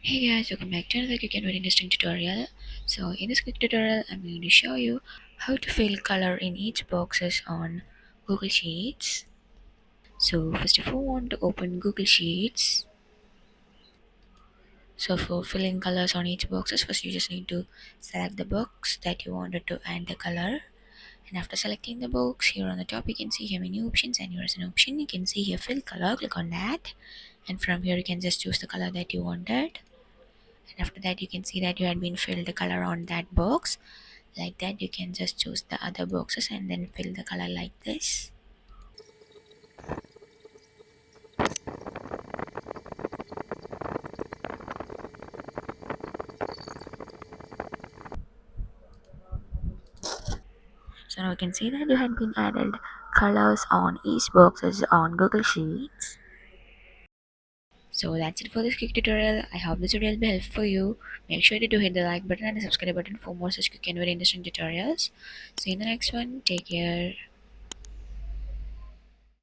Hey guys, welcome back to another quick and very interesting tutorial. So in this quick tutorial, I'm going to show you how to fill color in each boxes on Google Sheets. So first of all, want to open Google Sheets. So for filling colors on each boxes, first you just need to select the box that you wanted to add the color. And after selecting the box, here on the top you can see here many options, and here is an option. You can see here fill color, click on that. And from here you can just choose the color that you wanted. And after that you can see that you had been filled the color on that box. Like that you can just choose the other boxes and then fill the color like this. So now you can see that you had been added colors on each boxes on Google Sheets. So that's it for this quick tutorial. I hope this tutorial will be helpful for you. Make sure to hit the like button and the subscribe button for more such quick and very interesting tutorials. See you in the next one. Take care.